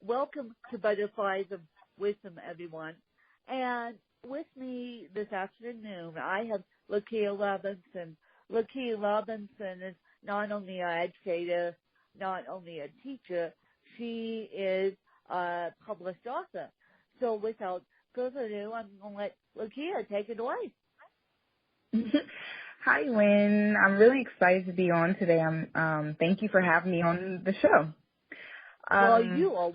welcome to Butterflies of Wisdom, everyone. And with me this afternoon, I have Lakia Robinson. Lakia Robinson is not only an educator, not only a teacher, she is a published author. So without further ado, I'm going to let Lakia take it away. Hi, Lynn. I'm really excited to be on today. Thank you for having me on the show. Well, you are.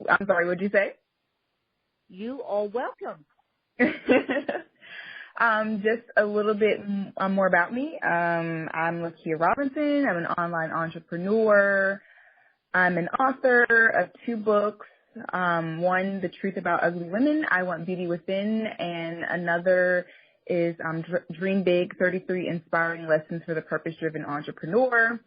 I'm sorry, what'd you say? You are welcome. Just a little bit more about me. I'm Lakia Robinson. I'm an online entrepreneur. I'm an author of 2 books. One, The Truth About Ugly Women, I Want Beauty Within, and another is Dream Big, 33 Inspiring Lessons for the Purpose-Driven Entrepreneur.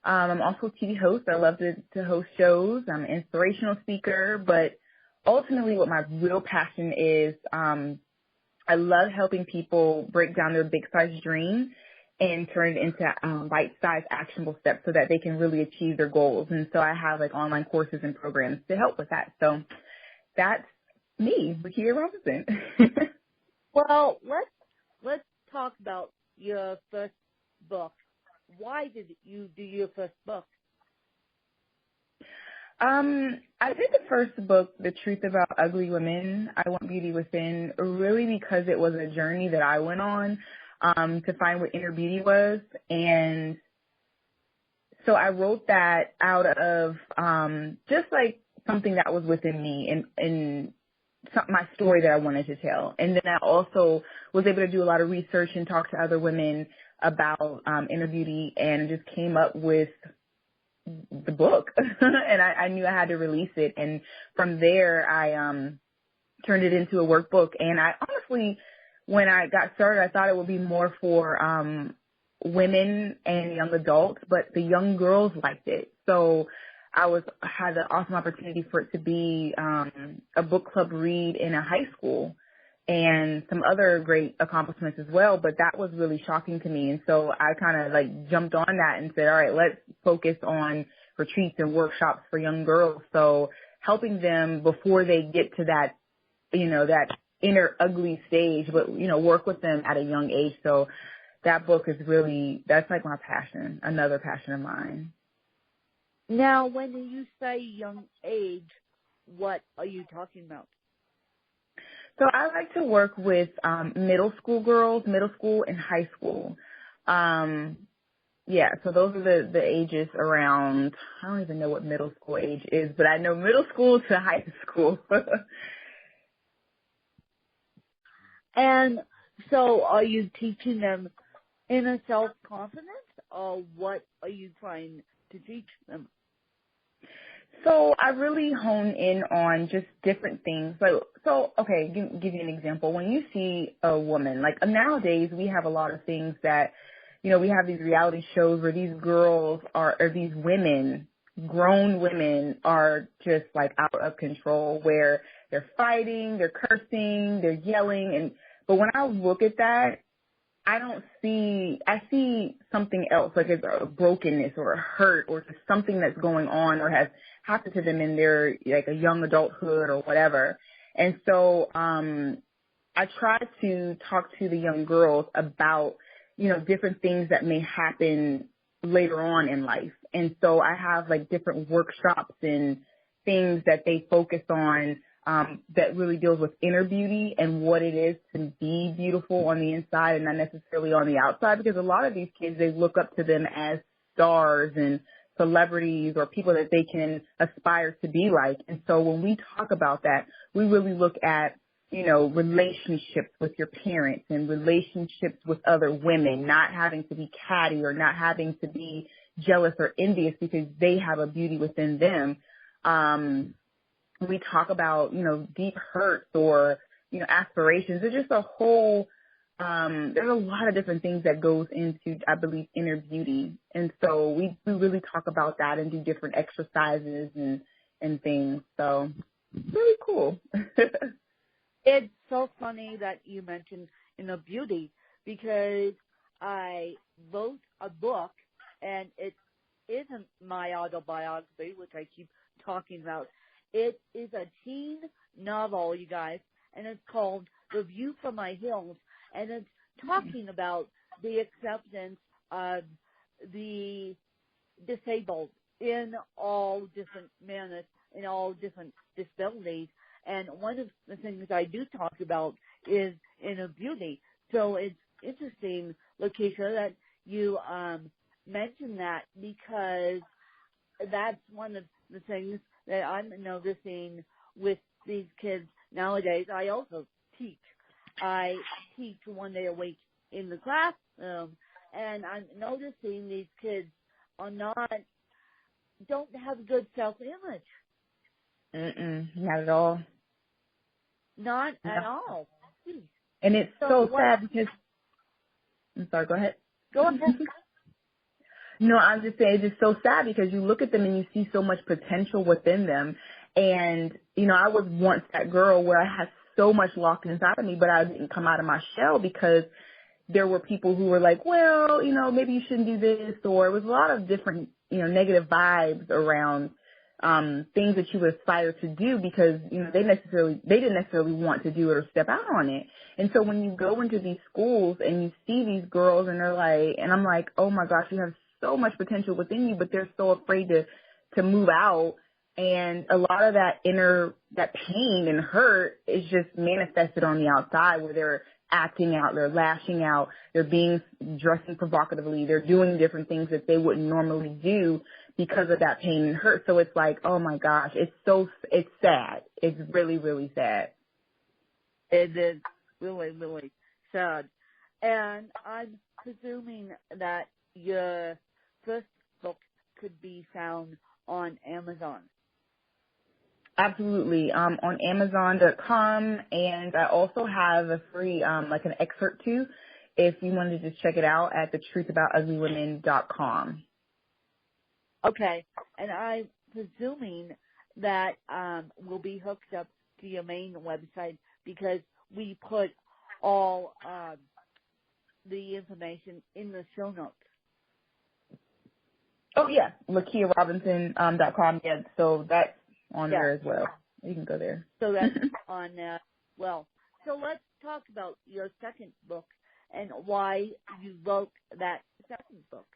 I'm also a TV host. I love to host shows. I'm an inspirational speaker, but ultimately what my real passion is, I love helping people break down their big-sized dream and turn it into bite-sized actionable steps so that they can really achieve their goals. And so I have like online courses and programs to help with that. So that's me, Lakia Robinson. Well, let's talk about your first book. Why did you do your first book? I did the first book, The Truth About Ugly Women, I Want Beauty Within, really because it was a journey that I went on to find what inner beauty was. And so I wrote that out of just like something that was within me and my story that I wanted to tell. And then I also was able to do a lot of research and talk to other women about inner beauty and just came up with the book. And I knew I had to release it. And from there, I turned it into a workbook. And I honestly, when I got started, I thought it would be more for women and young adults, but the young girls liked it. So I had the awesome opportunity for it to be a book club read in a high school and some other great accomplishments as well. But that was really shocking to me. And so I kind of like jumped on that and said, all right, let's focus on retreats and workshops for young girls. So helping them before they get to that, that inner ugly stage, but, work with them at a young age. So that book is really, that's like my passion, another passion of mine. Now, when you say young age, what are you talking about? So I like to work with middle school girls, middle school and high school. So those are the ages around, I don't even know what middle school age is, but I know middle school to high school. And so are you teaching them inner self-confidence, or what are you trying to teach them? So I really hone in on just different things. So okay, give you an example. When you see a woman, like nowadays we have a lot of things that, we have these reality shows where these girls or these women, grown women are just like out of control, where they're fighting, they're cursing, they're yelling. But when I look at that, I see something else, like it's a brokenness or a hurt or just something that's going on or has happened to them in their, like a young adulthood or whatever. And so, I try to talk to the young girls about, different things that may happen later on in life. And so I have like different workshops and things that they focus on that really deals with inner beauty and what it is to be beautiful on the inside and not necessarily on the outside, because a lot of these kids, they look up to them as stars and celebrities or people that they can aspire to be like. And so when we talk about that, we really look at, relationships with your parents and relationships with other women, not having to be catty or not having to be jealous or envious because they have a beauty within them. We talk about, deep hurts or, aspirations. There's just a whole, there's a lot of different things that goes into, I believe, inner beauty. And so we really talk about that and do different exercises and things. So really cool. It's so funny that you mentioned inner beauty, because I wrote a book and it's isn't my autobiography, which I keep talking about. It is a teen novel, you guys, and it's called The View from My Hills, and it's talking about the acceptance of the disabled in all different manners, in all different disabilities. And one of the things I do talk about is inner beauty. So it's interesting, Lakeisha, that you mentioned that, because that's one of the things that I'm noticing with these kids nowadays. I also teach. I teach 1 day a week in the classroom, and I'm noticing these kids don't have good self-image. Not at all. Not at all. And it's so sad because, I'm sorry, go ahead. Go ahead. No, I'm just saying it's just so sad because you look at them and you see so much potential within them. And, I was once that girl where I had so much locked inside of me, but I didn't come out of my shell because there were people who were like, well, maybe you shouldn't do this, or it was a lot of different, negative vibes around things that you would aspire to do because, they didn't necessarily want to do it or step out on it. And so when you go into these schools and you see these girls and they're like, and I'm like, oh my gosh, you have so much potential within you, but they're so afraid to move out. And a lot of that that pain and hurt is just manifested on the outside where they're acting out, they're lashing out, they're dressing provocatively, they're doing different things that they wouldn't normally do because of that pain and hurt. So it's like, oh my gosh, it's sad. It's really, really sad. It is really, really sad. And I'm presuming that your first book could be found on Amazon. Absolutely. On Amazon.com, and I also have a free, like an excerpt too, if you wanted to just check it out at thetruthaboutuglywomen.com. Okay. And I'm presuming that we'll be hooked up to your main website because we put all the information in the show notes. Oh, yeah. Lakia Robinson.com. Yeah, so that's on there as well. You can go there. So that's on well. So let's talk about your second book and why you wrote that second book.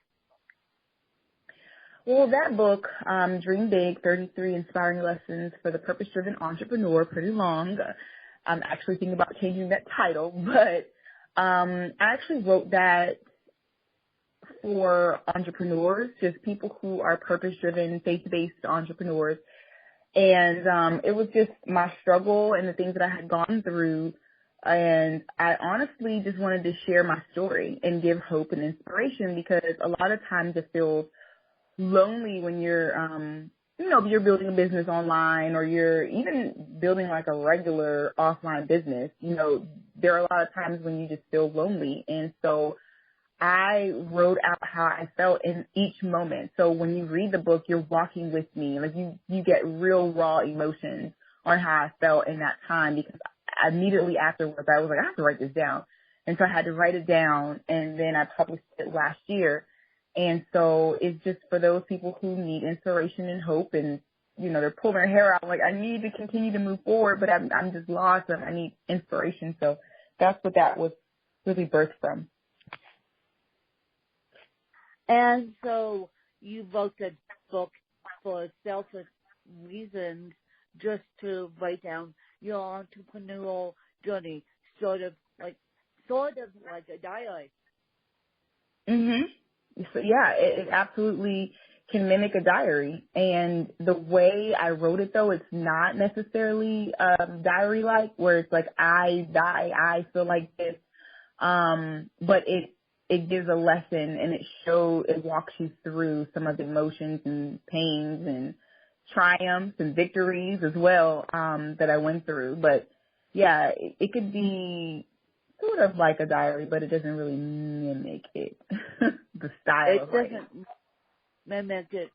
Well, that book, Dream Big, 33 Inspiring Lessons for the Purpose-Driven Entrepreneur, pretty long. I'm actually thinking about changing that title, but I actually wrote that for entrepreneurs, just people who are purpose-driven, faith-based entrepreneurs. And it was just my struggle and the things that I had gone through. And I honestly just wanted to share my story and give hope and inspiration because a lot of times it feels lonely when you're, you're building a business online or you're even building like a regular offline business. There are a lot of times when you just feel lonely. And so I wrote out how I felt in each moment. So when you read the book, you're walking with me. Like you get real raw emotions on how I felt in that time because immediately afterwards I was like, I have to write this down. And so I had to write it down, and then I published it last year. And so it's just for those people who need inspiration and hope and, they're pulling their hair out like, I need to continue to move forward, but I'm just lost and I need inspiration. So that's what that was really birthed from. And so you wrote the book for selfish reasons, just to write down your entrepreneurial journey, sort of like a diary. So yeah, it absolutely can mimic a diary. And the way I wrote it, though, it's not necessarily diary-like, where it's like I feel like this, but it gives a lesson and it walks you through some of the emotions and pains and triumphs and victories as well, that I went through. But yeah, it could be sort of like a diary, but it doesn't really mimic it, the style of writing. It doesn't mimic it.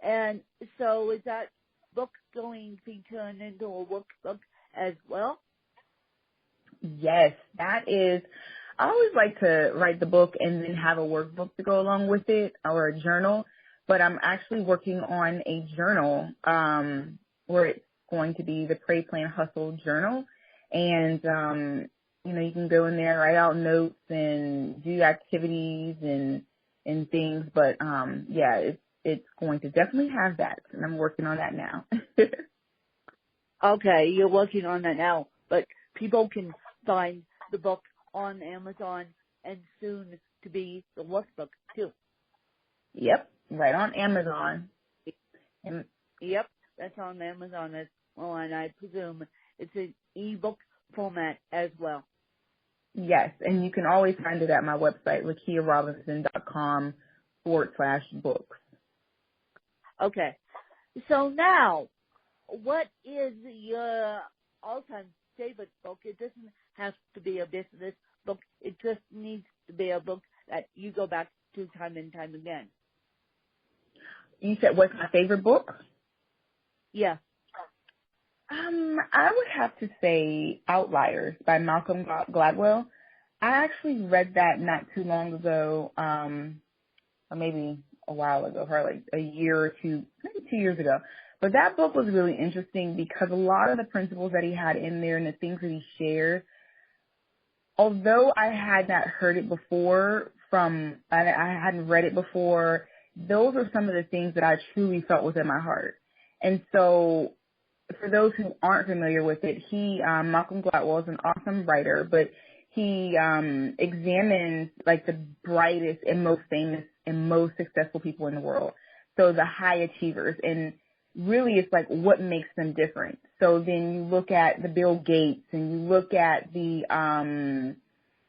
And so is that book going to be turned into a workbook as well? Yes, that is. I always like to write the book and then have a workbook to go along with it or a journal but I'm actually working on a journal where it's going to be the Pray, Plan, Hustle journal. And, you can go in there, write out notes and do activities and things. But, it's going to definitely have that. And I'm working on that now. Okay, you're working on that now, but people can find the book on Amazon and soon to be the workbook too. Yep, right on Amazon. Yep, that's on Amazon as well, and I presume it's an ebook format as well. Yes, and you can always find it at my website, lakiarobinson.com/books. Okay, so now, what is your all-time favorite book? It doesn't have to be a business book. It just needs to be a book that you go back to time and time again. You said, what's my favorite book? Yeah. I would have to say Outliers by Malcolm Gladwell. I actually read that not too long ago, or maybe a while ago, probably like a year or two, maybe 2 years ago. But that book was really interesting because a lot of the principles that he had in there and the things that he shared, although I had not heard it before I hadn't read it before, those are some of the things that I truly felt was in my heart. And so for those who aren't familiar with it, Malcolm Gladwell is an awesome writer, but he examines like the brightest and most famous and most successful people in the world. So the high achievers, and really it's like what makes them different. So then you look at the Bill Gates and you look at the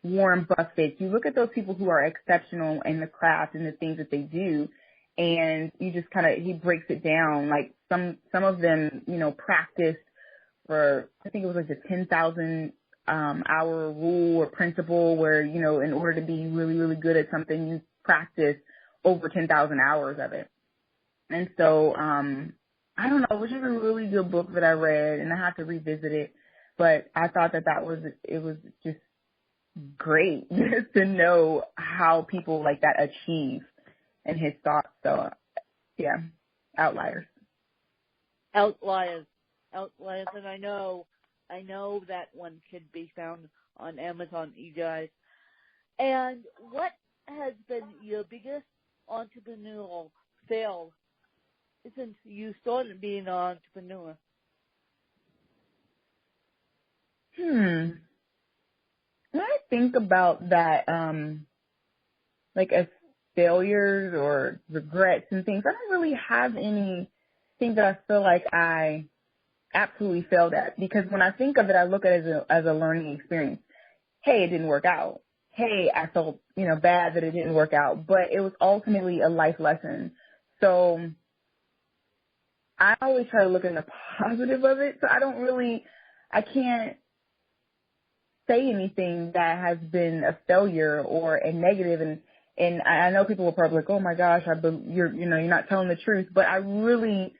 Warren Buffett, you look at those people who are exceptional in the craft and the things that they do, and you just he breaks it down. Like some of them, practiced for, I think it was like the 10,000 hour rule or principle where, in order to be really, really good at something, you practice over 10,000 hours of it. And so, I don't know, it was just a really good book that I read, and I have to revisit it. But I thought it was just great to know how people like that achieve and his thoughts. So, yeah, Outliers. Outliers, and I know that one can be found on Amazon, you guys. And what has been your biggest entrepreneurial fail since you started being an entrepreneur? When I think about that, like as failures or regrets and things, I don't really have anything that I feel like I absolutely failed at, because when I think of it, I look at it as a learning experience. Hey, it didn't work out. Hey, I felt, bad that it didn't work out, but it was ultimately a life lesson. So I always try to look at the positive of it. So I can't say anything that has been a failure or a negative. And I know people will probably like, oh my gosh, you're not telling the truth. But I really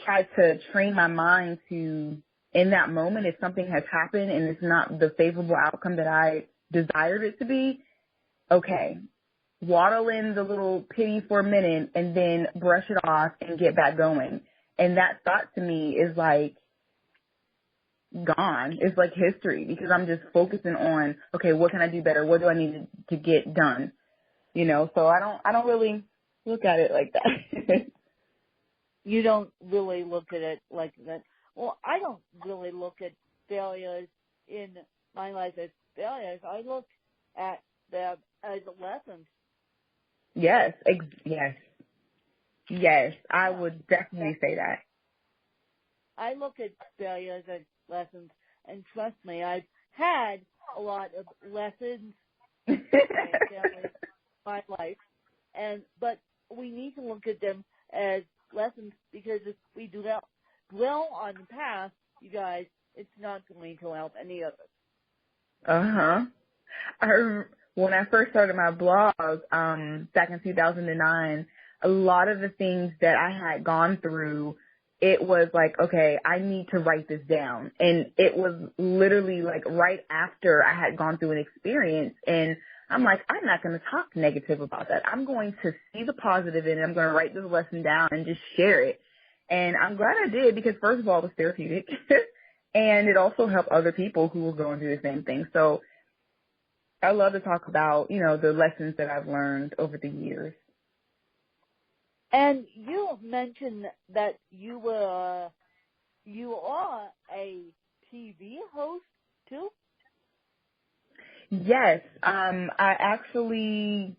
try to train my mind to, in that moment, if something has happened and it's not the favorable outcome that I desired it to be, okay, waddle in the little pity for a minute and then brush it off and get back going. And that thought to me is like gone. It's like history, because I'm just focusing on, okay, what can I do better? What do I need to get done? So I don't really look at it like that. You don't really look at it like that. Well, I don't really look at failures in my life as failures. I look at them as lessons. Yes, I would definitely say that. I look at failures as lessons, and trust me, I've had a lot of lessons in my life, but we need to look at them as lessons, because if we do not dwell on the past, you guys, it's not going to help any of us. When I first started my blog back in 2009, a lot of the things that I had gone through, it was like, okay, I need to write this down. And it was literally like right after I had gone through an experience, and I'm like, I'm not going to talk negative about that. I'm going to see the positive in it. I'm going to write this lesson down and just share it. And I'm glad I did because, first of all, it was therapeutic. And it also helped other people who were going through the same thing. So I love to talk about, the lessons that I've learned over the years. And you mentioned that you are a TV host too? Yes. I actually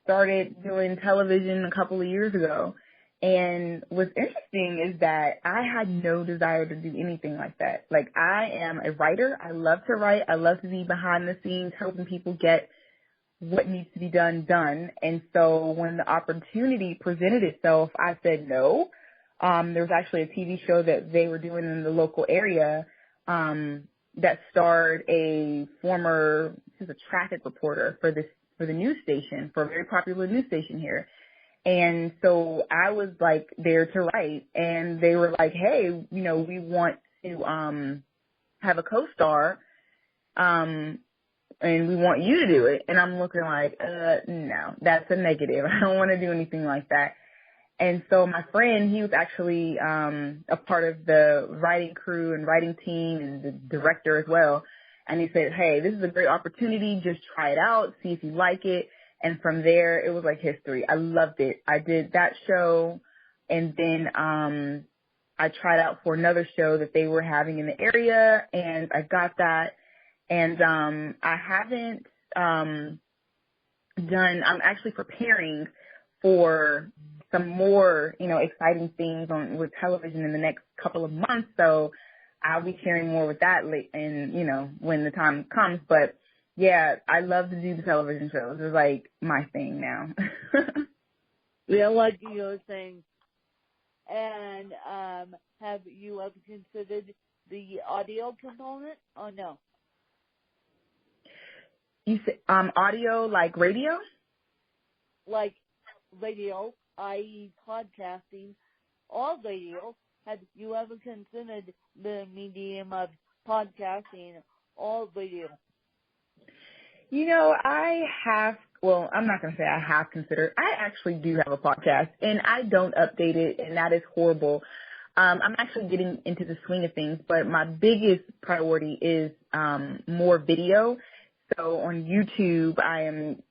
started doing television a couple of years ago. And what's interesting is that I had no desire to do anything like that. Like, I am a writer. I love to write. I love to be behind the scenes helping people get what needs to be done. And so when the opportunity presented itself, I said no. There was actually a TV show that they were doing in the local area that starred a former, she's a traffic reporter for the news station, for a very popular news station here. And so I was like there to write, and they were like, hey, we want to have a co-star, and we want you to do it. And I'm looking like, no, that's a negative. I don't want to do anything like that. And so my friend, he was actually a part of the writing crew and writing team and the director as well. And he said, hey, this is a great opportunity. Just try it out, see if you like it. And from there, it was like history. I loved it. I did that show, and then I tried out for another show that they were having in the area, and I got that. And I haven't I'm actually preparing for some more, exciting things with television in the next couple of months. So I'll be sharing more with that when the time comes. But yeah, I love to do the television shows. It's like my thing now. Yeah, like you were saying. And have you ever considered the audio component or no? You say audio like radio? Like radio, i.e. podcasting, or radio. Have you ever considered the medium of podcasting or radio? I'm not going to say I have considered. I actually do have a podcast, and I don't update it, and that is horrible. I'm actually getting into the swing of things, but my biggest priority is more video. So on YouTube, I am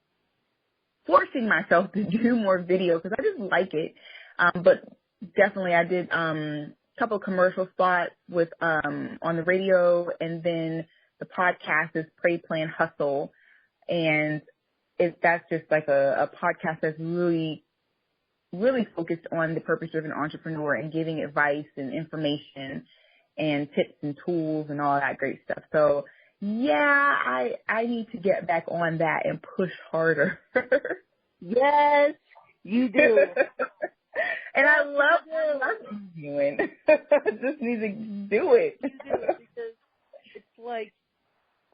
forcing myself to do more video because I just like it. But definitely I did a couple commercial spots with on the radio, and then the podcast is Pray, Plan, Hustle. And that's just like a podcast that's really, really focused on the purpose-driven entrepreneur and giving advice and information and tips and tools and all that great stuff. So yeah, I need to get back on that and push harder. Yes, you do. And I love doing. I just need to do it. You do, because it's like,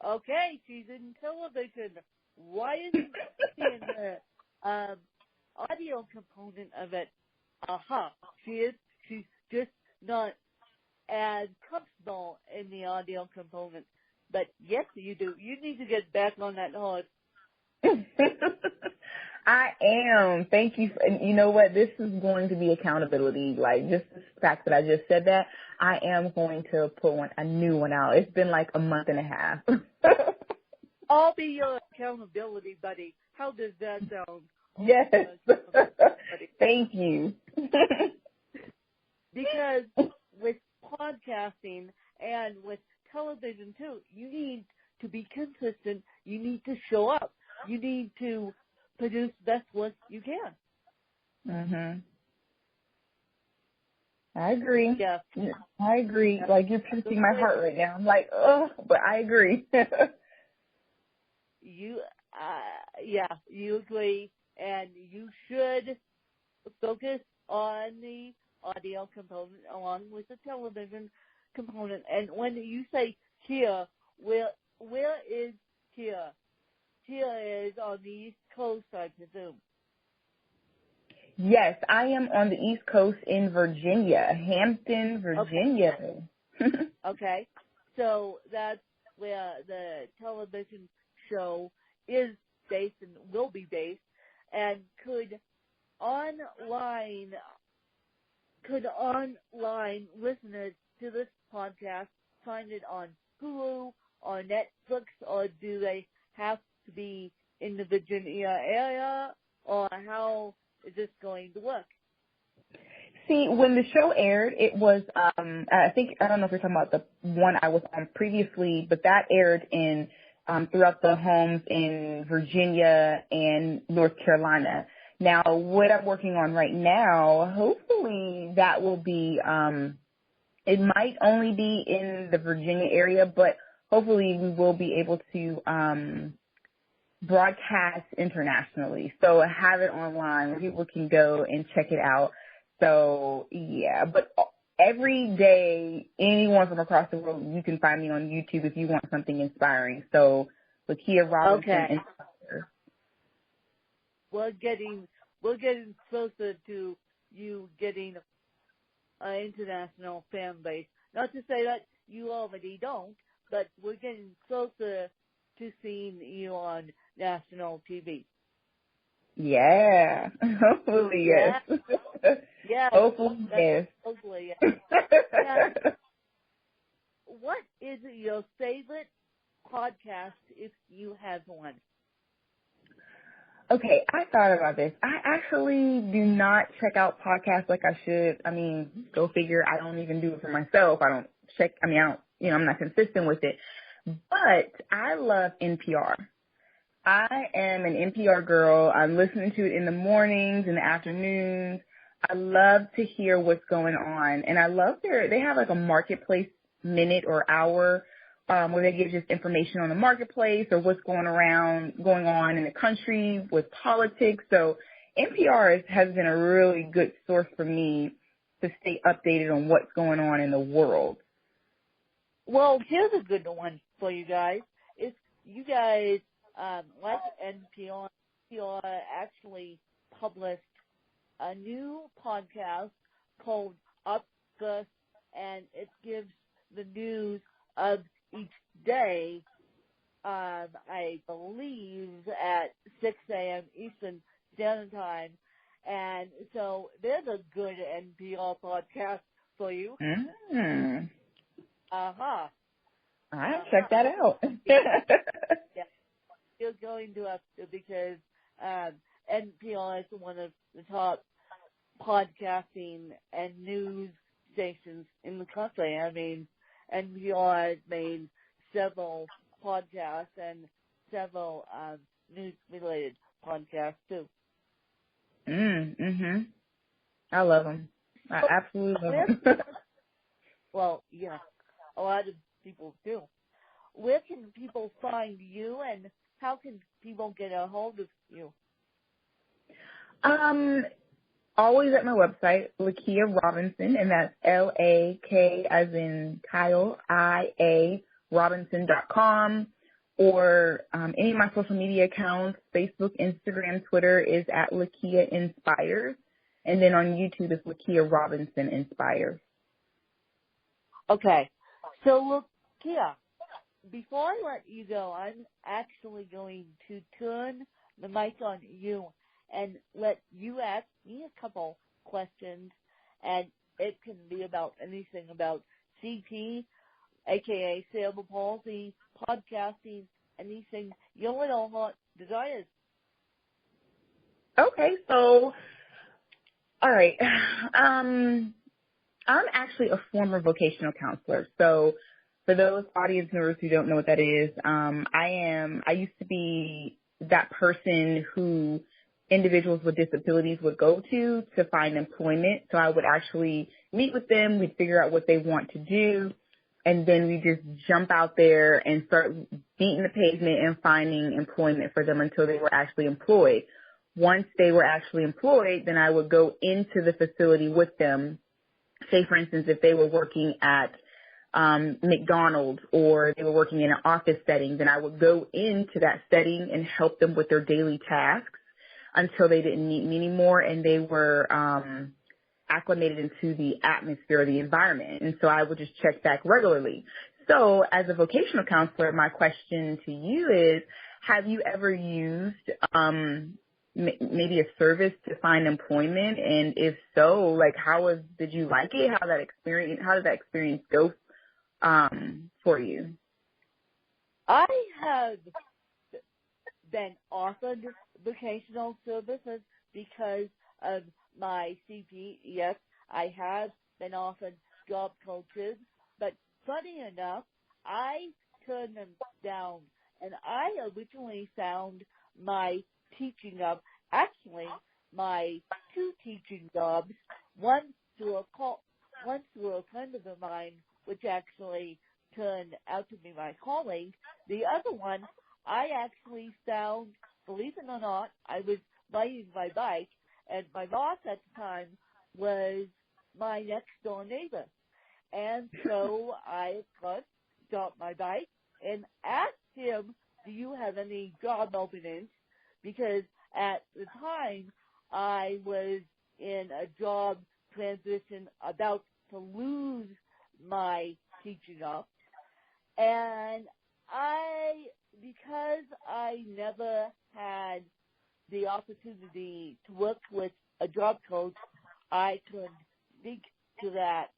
okay, she's in television. Why isn't she in the audio component of it? Aha, she is. She's just not as comfortable in the audio component. But yes, you do. You need to get back on that horse. I am. Thank you. And you know what? This is going to be accountability. Like, just the fact that I just said that, I am going to put a new one out. It's been like a month and a half. I'll be your accountability buddy. How does that sound? Yes. Thank you. Because with podcasting and with television too, you need to be consistent. You need to show up. You need to produce the best work you can. Mhm. I agree. Yeah. I agree. Like, you're piercing my heart right now. I'm like, oh, but I agree. You agree, and you should focus on the audio component along with the television component. And when you say here, where is here? Here is on the East Coast, I presume. Yes, I am on the East Coast in Virginia, Hampton, Virginia. Okay. So that's where the television show is based and will be based, and could online listeners to this podcast find it on Hulu or Netflix, or do they have to be in the Virginia area, or how is this going to work? See, when the show aired, it was, I don't know if you're talking about the one I was on previously, but that aired in, throughout the homes in Virginia and North Carolina. Now, what I'm working on right now, hopefully that will be, it might only be in the Virginia area, but hopefully we will be able to, broadcast internationally. So have it online where people can go and check it out. So, yeah, but every day, anyone from across the world, you can find me on YouTube if you want something inspiring. So, Lakia Robinson Inspire. We're getting closer to you getting an international fan base. Not to say that you already don't, but we're getting closer to seeing you on national TV. Yeah. Hopefully, yes. Yeah. Hopefully, yes. Hopefully, yes. Now, what is your favorite podcast if you have one? Okay, I thought about this. I actually do not check out podcasts like I should. I mean, go figure. I don't even do it for myself. I don't, I'm not consistent with it. But I love NPR. I am an NPR girl. I'm listening to it in the mornings, in the afternoons. I love to hear what's going on. And I love they have like a marketplace minute or hour where they give just information on the marketplace or what's going on in the country with politics. So NPR has been a really good source for me to stay updated on what's going on in the world. Well, here's a good one for you guys. If you guys like NPR, NPR actually published a new podcast called Up First, and it gives the news of each day, I believe, at 6 a.m. Eastern Standard Time. And so there's a good NPR podcast for you. Mm. Uh-huh. I'll check that out. Yeah. You're going to have to, because NPR is one of the top podcasting and news stations in the country. I mean, NPR has made several podcasts and several news-related podcasts, too. Mm-hmm. I love them. I absolutely love them. Well, yeah, a lot of people do. Where can people find you, and how can people get a hold of you? Always at my website, Lakia Robinson, and that's L-A-K as in Kyle, I-A, Robinson.com, or any of my social media accounts, Facebook, Instagram, Twitter is at Lakia Inspires, and then on YouTube is Lakia Robinson Inspires. Okay, so Lakia, before I let you go, I'm actually going to turn the mic on you and let you ask me a couple questions, and it can be about anything about CP, aka cerebral palsy, podcasting, anything your little heart desires. Okay, so, all right. I'm actually a former vocational counselor. So for those audience members who don't know what that is, I used to be that person who individuals with disabilities would go to find employment. So I would actually meet with them. We'd figure out what they want to do. And then we just jump out there and start beating the pavement and finding employment for them until they were actually employed. Once they were actually employed, then I would go into the facility with them. Say, for instance, if they were working at McDonald's or they were working in an office setting, then I would go into that setting and help them with their daily tasks until they didn't need me anymore and they were acclimated into the atmosphere or the environment. And so I would just check back regularly. So as a vocational counselor, my question to you is, have you ever used maybe a service to find employment? And if so, like, did you like it? How did that experience go for you? I have been offered vocational services because of my CP. Yes, I have been offered job coaches, but funny enough, I turned them down, and I originally found my teaching job, actually my two teaching jobs, one through a friend of mine, which actually turned out to be my colleague. The other one, I actually found, believe it or not, I was riding my bike, and my boss at the time was my next door neighbor. And so I, of course, stopped my bike and asked him, do you have any job openings? Because at the time, I was in a job transition, about to lose my teaching job. And because I never had the opportunity to work with a job coach, I could speak to that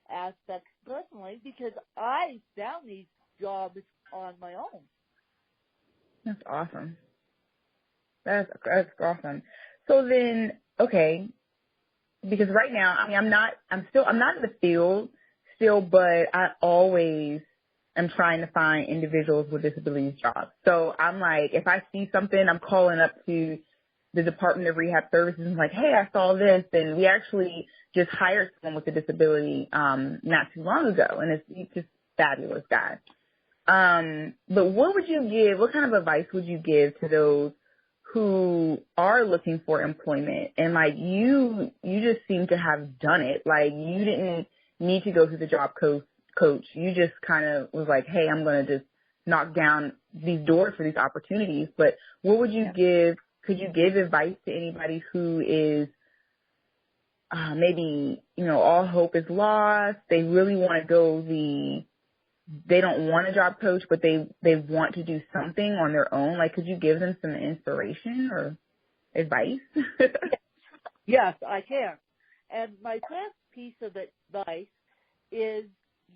aspect personally because I found these jobs on my own. That's awesome. That's awesome. So then, okay, because right now, I mean, I'm not in the field still, but I always am trying to find individuals with disabilities jobs. So I'm like, if I see something, I'm calling up to the Department of Rehab Services and like, hey, I saw this, and we actually just hired someone with a disability not too long ago, and he's just fabulous guy. But what kind of advice would you give to those who are looking for employment? And like you just seem to have done it. Like you didn't need to go through the job coach. You just kind of was like, hey, I'm going to just knock down these doors for these opportunities. But what would you give? Could you give advice to anybody who is maybe, all hope is lost? They really want to go they don't want a job coach, but they want to do something on their own. Like, could you give them some inspiration or advice? Yes, I can. And my first piece of advice is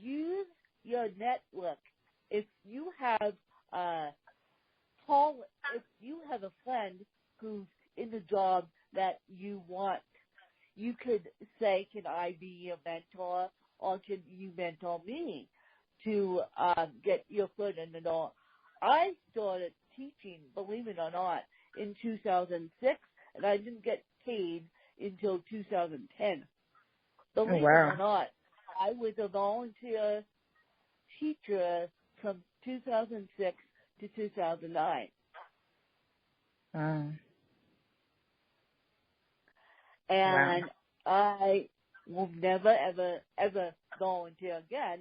use your network. If you have a friend who's in the job that you want, you could say, can I be your mentor, or can you mentor me to get your foot in the door? I started teaching, believe it or not, in 2006, and I didn't get paid until 2010. Believe it or not, I was a volunteer teacher from 2006 to 2009. Wow. And I will never, ever, ever volunteer again.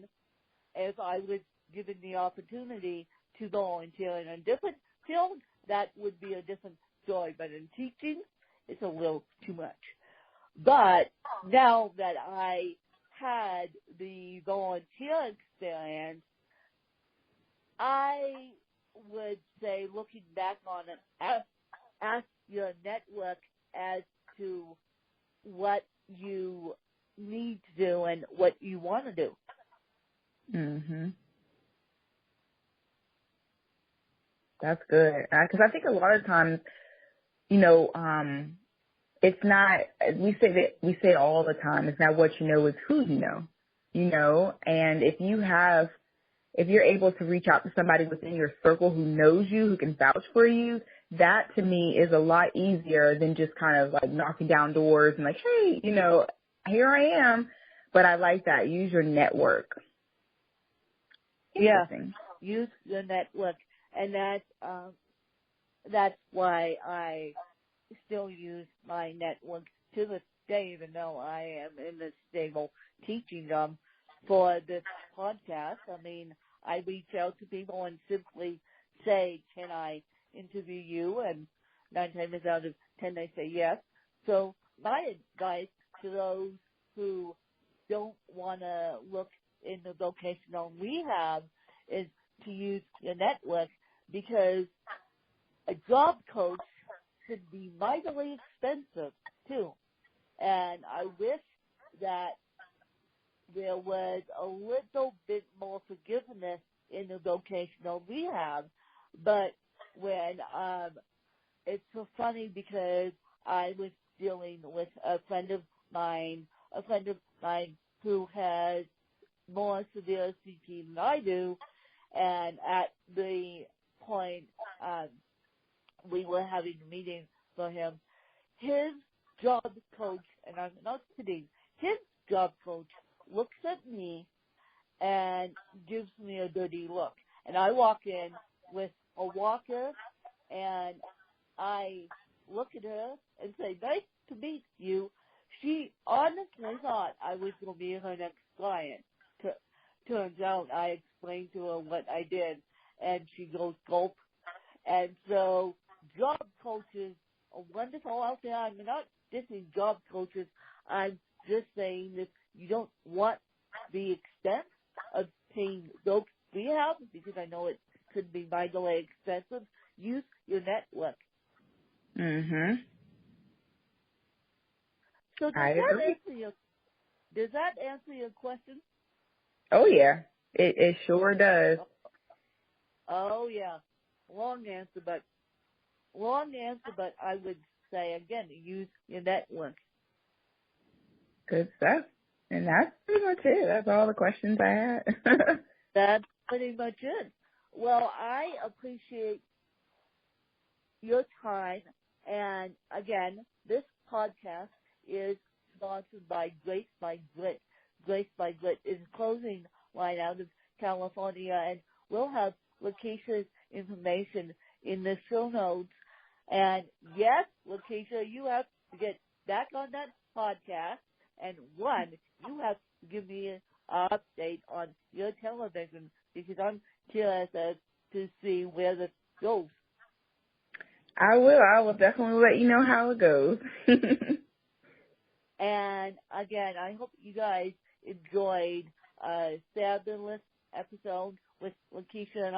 If I was given the opportunity to volunteer in a different field, that would be a different story. But in teaching, it's a little too much. But now that I had the volunteer experience, I would say, looking back on it, ask your network as to what you need to do and what you want to do. Mhm. That's good. Because I think a lot of times, it's not. We say it all the time. It's not what you know, it's who you know. And if you're able to reach out to somebody within your circle who knows you, who can vouch for you, that to me is a lot easier than just kind of like knocking down doors and like, hey, here I am. But I like that. Use your network. Yeah, use your network, and that's why I still use my network to this day, even though I am in a stable teaching job for this podcast. I mean, I reach out to people and simply say, can I interview you? And 9 times out of 10, they say yes. So my advice to those who don't want to look in the vocational rehab is to use your network, because a job coach can be mightily expensive too. And I wish that there was a little bit more forgiveness in the vocational rehab. But when it's so funny because I was dealing with a friend of mine who has more severe CP than I do, and at the point we were having a meeting for him, his job coach, and I'm not kidding, his job coach looks at me and gives me a dirty look. And I walk in with a walker, and I look at her and say, nice to meet you. She honestly thought I was going to be her next client. Turns out I explained to her what I did, and she goes, gulp. And so job coaches are wonderful out there. I'm not dissing job coaches. I'm just saying that you don't want the expense of paying those rehab, because I know it could be mightily expensive. Use your network. Mhm. So does that answer your question? Oh yeah, it sure does. Oh yeah, long answer, but I would say again, use your network. Good stuff. And that's pretty much it. That's all the questions I had. That's pretty much it. Well, I appreciate your time, and again, this podcast is sponsored by Grace by Grit. Grace by Grit is a clothing line out of California, and we'll have Lakisha's information in the show notes. And yes, Lakeisha, you have to get back on that podcast, and you have to give me an update on your television, because I'm curious as to see where this goes. I will definitely let you know how it goes. And again, I hope you guys enjoyed a fabulous episode with Lakeisha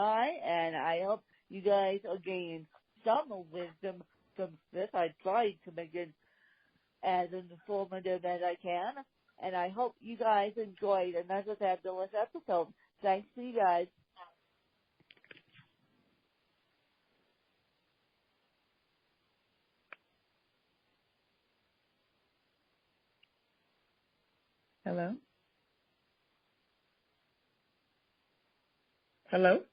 and I hope you guys are gaining some wisdom from this. I tried to make it as informative as I can, and I hope you guys enjoyed another fabulous episode. Thanks to you guys. Hello? Hello?